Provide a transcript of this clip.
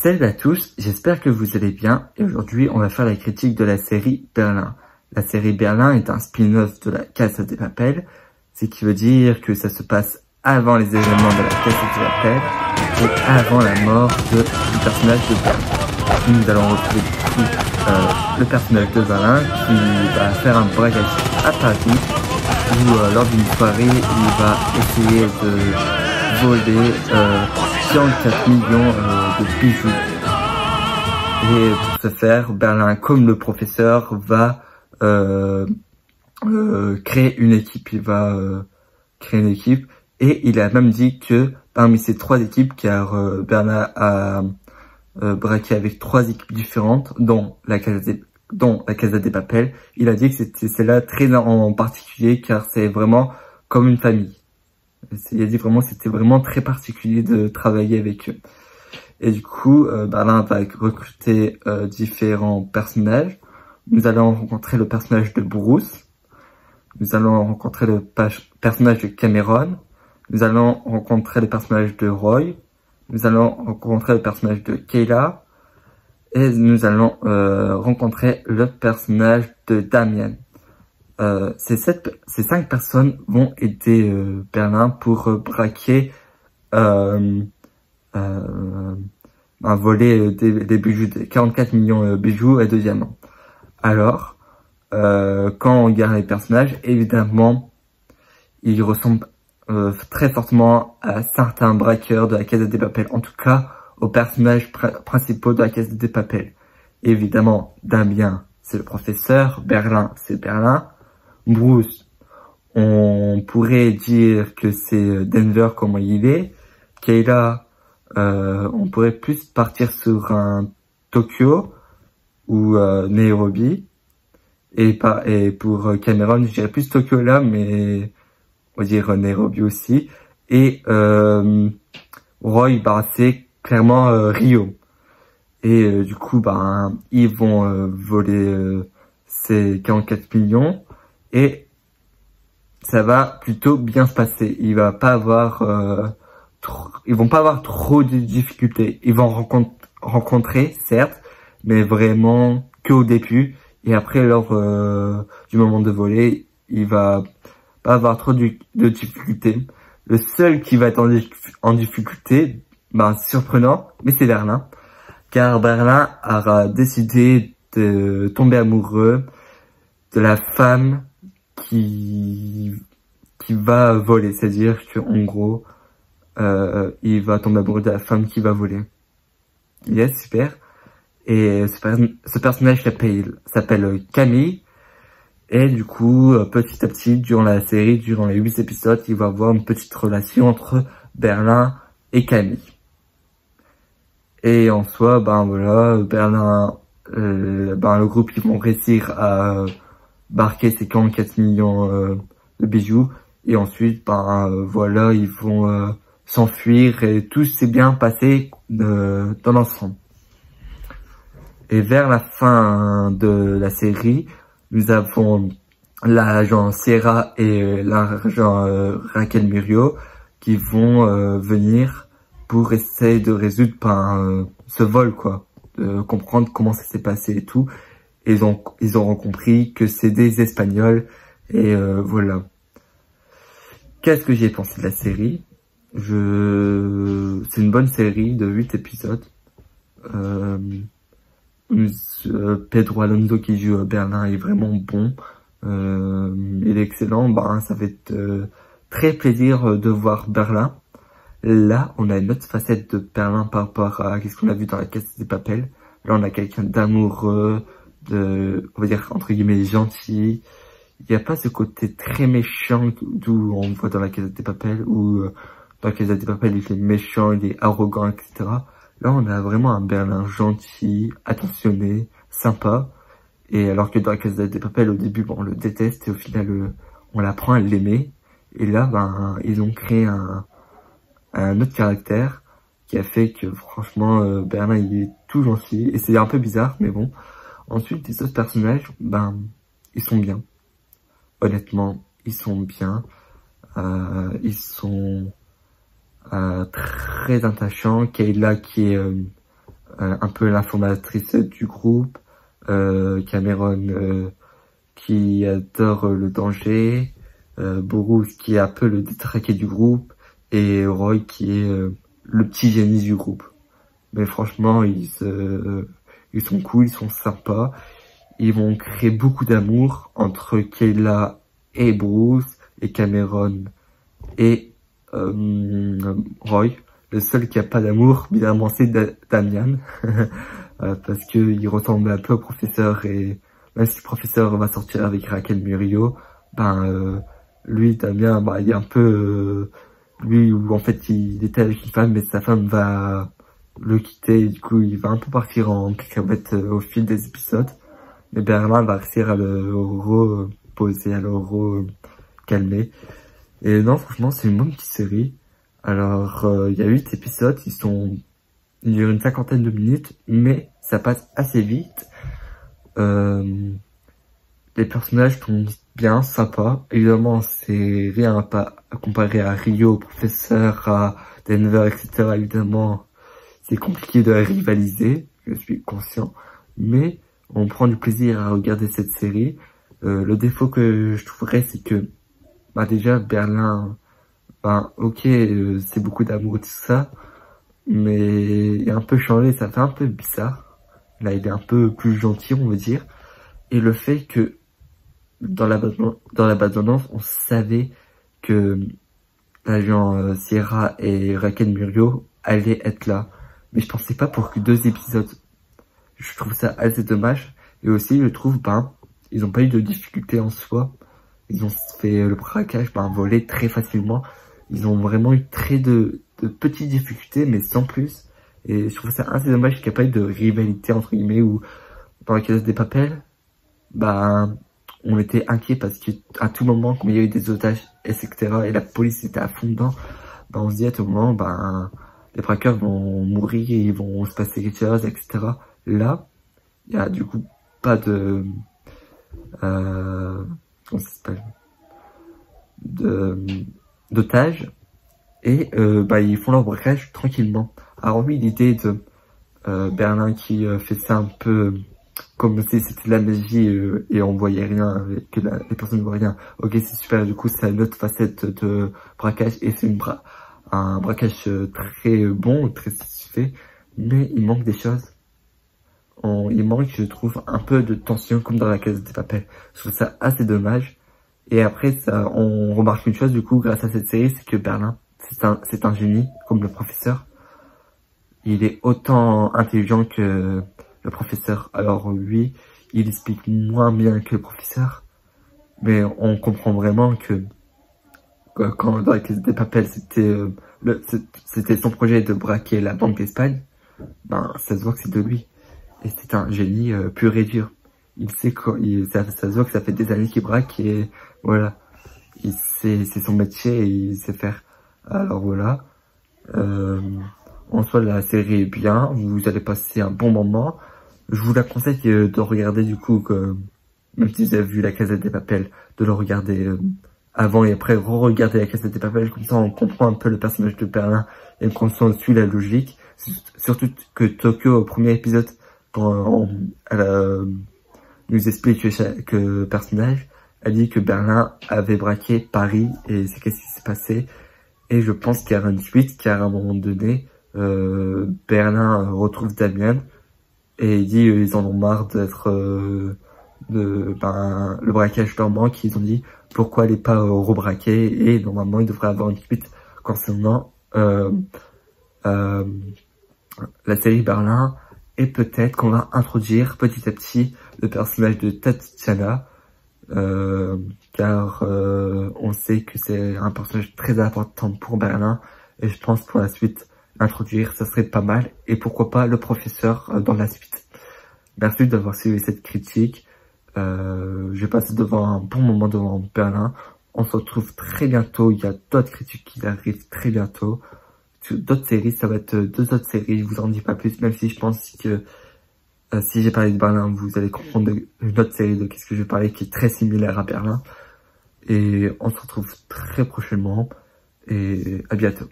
Salut à tous, j'espère que vous allez bien et aujourd'hui on va faire la critique de la série Berlin. La série Berlin est un spin-off de la Casa de Papel, ce qui veut dire que ça se passe avant les événements de la Casa de Papel et avant la mort du personnage de Berlin. Nous allons retrouver le personnage de Berlin qui va faire un braquage à Paris où lors d'une soirée il va essayer de voler 44 millions de bijoux. Et pour ce faire, Berlin, comme le professeur, va créer une équipe. Il va créer une équipe et il a même dit que parmi ces trois équipes, car Berlin a braqué avec trois équipes différentes, dont la Casa de Papel, il a dit que c'était celle-là très en particulier car c'est vraiment comme une famille. Il a dit vraiment que c'était vraiment très particulier de travailler avec eux. Et du coup, Berlin va recruter différents personnages. Nous allons rencontrer le personnage de Bruce. Nous allons rencontrer le personnage de Cameron. Nous allons rencontrer le personnage de Roy. Nous allons rencontrer le personnage de Kayla. Et nous allons rencontrer le personnage de Damien. Ces 5 personnes vont aider Berlin pour braquer, voler des bijoux, 44 millions de bijoux et de diamants. Alors, quand on regarde les personnages, évidemment, ils ressemblent très fortement à certains braqueurs de la Casa de Papel, en tout cas aux personnages principaux de la Casa de Papel. Évidemment, Damien, c'est le professeur, Berlin, c'est Berlin. Bruce, on pourrait dire que c'est Denver comme il est. Kayla, on pourrait plus partir sur un Tokyo ou Nairobi. Et pour Cameron, je dirais plus Tokyo là, mais on va dire Nairobi aussi. Et Roy, c'est clairement Rio. Et du coup, ils vont voler ces 44 millions. Et ça va plutôt bien se passer. Ils vont pas avoir trop de difficultés. Ils vont rencontrer, certes, mais vraiment que au début. Et après, lors du moment de voler, il va pas avoir trop de difficultés. Le seul qui va être en difficulté, surprenant, mais c'est Berlin. Car Berlin aura décidé de tomber amoureux de la femme qui va voler, c'est-à-dire que en gros, il va tomber amoureux de la femme qui va voler. Yes, super. Et ce personnage s'appelle Camille. Et du coup, petit à petit, durant la série, durant les 8 épisodes, il va y avoir une petite relation entre Berlin et Camille. Et en soi, voilà, Berlin, le groupe, ils vont réussir à marquer ces 44 millions de bijoux. Et ensuite, voilà, ils vont s'enfuir et tout s'est bien passé dans l'ensemble. Et vers la fin de la série, nous avons l'agent Sierra et l'agent Raquel Murillo qui vont venir pour essayer de résoudre ce vol, quoi, de comprendre comment ça s'est passé et tout. Ils auront compris que c'est des Espagnols et voilà. Qu'est-ce que j'ai pensé de la série? C'est une bonne série de 8 épisodes. Pedro Alonso qui joue Berlin est vraiment bon. Il est excellent. Ça fait très plaisir de voir Berlin. Là, on a une autre facette de Berlin par rapport à ce qu'on a vu dans la Casa de Papel. Là, on a quelqu'un d'amoureux, on va dire, entre guillemets, gentil. Il n'y a pas ce côté très méchant d'où on voit dans la Casa de Papel, où dans la Casa de Papel, il est méchant, il est arrogant, etc. Là, on a vraiment un Berlin gentil, attentionné, sympa. Et alors que dans la Casa de Papel, au début, on le déteste et au final, on apprend à l'aimer. Et là, ils ont créé un autre caractère qui a fait que franchement Berlin il est tout gentil et c'est un peu bizarre mais bon. Ensuite les autres personnages ils sont bien, honnêtement ils sont bien, ils sont très attachants. Kayla qui est un peu l'informatrice du groupe, Cameron qui adore le danger, Burroughs qui est un peu le détraqué du groupe, et Roy qui est le petit génie du groupe. Mais franchement, ils sont cool, ils sont sympas. Ils vont créer beaucoup d'amour entre Kayla et Bruce, et Cameron et Roy. Le seul qui a pas d'amour, évidemment, c'est Damian. Parce que il ressemble un peu au professeur, et même si le professeur va sortir avec Raquel Murillo, lui, Damien, il est un peu lui où en fait il était avec une femme, mais sa femme va le quitter, et du coup il va un peu partir en cacahuète au fil des épisodes. Mais Berlin va réussir à le reposer, à le recalmer. Et non, franchement, c'est une bonne petite série. Alors, il y a 8 épisodes, ils durent une 50aine de minutes, mais ça passe assez vite. Les personnages sont bien sympas. Évidemment, c'est rien à comparer à Rio, au professeur, à Denver, etc. Évidemment, c'est compliqué de rivaliser, je suis conscient. Mais on prend du plaisir à regarder cette série. Le défaut que je trouverais, c'est que déjà, Berlin, ok, c'est beaucoup d'amour et tout ça, mais il est un peu changé, ça fait un peu bizarre. Là, il est un peu plus gentil, on va dire. Et le fait que dans la bande-annonce, on savait que l'agent Sierra et Raquel Murillo allaient être là. Mais je pensais pas pour que 2 épisodes. Je trouve ça assez dommage. Et aussi, je trouve, ils ont pas eu de difficultés en soi. Ils ont fait le braquage, voler très facilement. Ils ont vraiment eu très de petites difficultés, mais sans plus. Et je trouve ça assez dommage qu'il n'y ait pas eu de rivalité, entre guillemets, où dans la Casa des Papel, on était inquiet parce qu'à tout moment, comme il y a eu des otages, etc., et la police était à fond dedans, on se dit à tout moment, les braqueurs vont mourir, ils vont se passer quelque chose, etc. Là, il y a du coup pas de... comment ça s'appelle, d'otages, et ils font leur braquage tranquillement. Alors oui, l'idée de Berlin qui fait ça un peu comme si c'était de la magie et on voyait rien, que les personnes ne voient rien. Ok, c'est super, du coup c'est une autre facette de braquage, et c'est un braquage très bon, très satisfait, mais il manque des choses. Il manque, je trouve, un peu de tension comme dans la Casa des Papel. Je trouve ça assez dommage. Et après, on remarque une chose, du coup, grâce à cette série, c'est que Berlin, c'est un génie, comme le professeur. Il est autant intelligent que le professeur. Alors lui, il explique moins bien que le professeur. Mais on comprend vraiment que quand dans la Casa des Papel, c'était son projet de braquer la Banque d'Espagne, ça se voit que c'est de lui. Et c'est un génie pur et dur. Il sait ça se voit que ça fait des années qu'il braque, et voilà. C'est son métier et il sait faire. Alors voilà. En soi, la série est bien. Vous allez passer un bon moment. Je vous la conseille de regarder, du coup, même si vous avez vu la Casa des Papel, de le regarder avant et après re-regarder la Casa des Papel. Comme ça, on comprend un peu le personnage de Berlin et comme ça, on suit la logique. Surtout que Tokyo, au premier épisode, quand elle nous explique que le personnage a dit que Berlin avait braqué Paris, et c'est qu'est-ce qui s'est passé. Et je pense qu'il y aura une suite, car à un moment donné, Berlin retrouve Damien, et il dit ils en ont marre d'être le braquage leur manque. Ils ont dit pourquoi elle n'est pas rebraquée, et normalement il devrait avoir une suite concernant la série Berlin. Et peut-être qu'on va introduire petit à petit le personnage de Tatiana, car on sait que c'est un personnage très important pour Berlin, et je pense pour la suite, l'introduire, ça serait pas mal, et pourquoi pas le professeur dans la suite. Merci d'avoir suivi cette critique. Je passe devant un bon moment devant Berlin. On se retrouve très bientôt, il y a d'autres critiques qui arrivent très bientôt. D'autres séries, ça va être 2 autres séries, je vous en dis pas plus, même si je pense que si j'ai parlé de Berlin, vous allez comprendre une autre série de qu'est-ce que je vais parler qui est très similaire à Berlin. Et on se retrouve très prochainement, et à bientôt.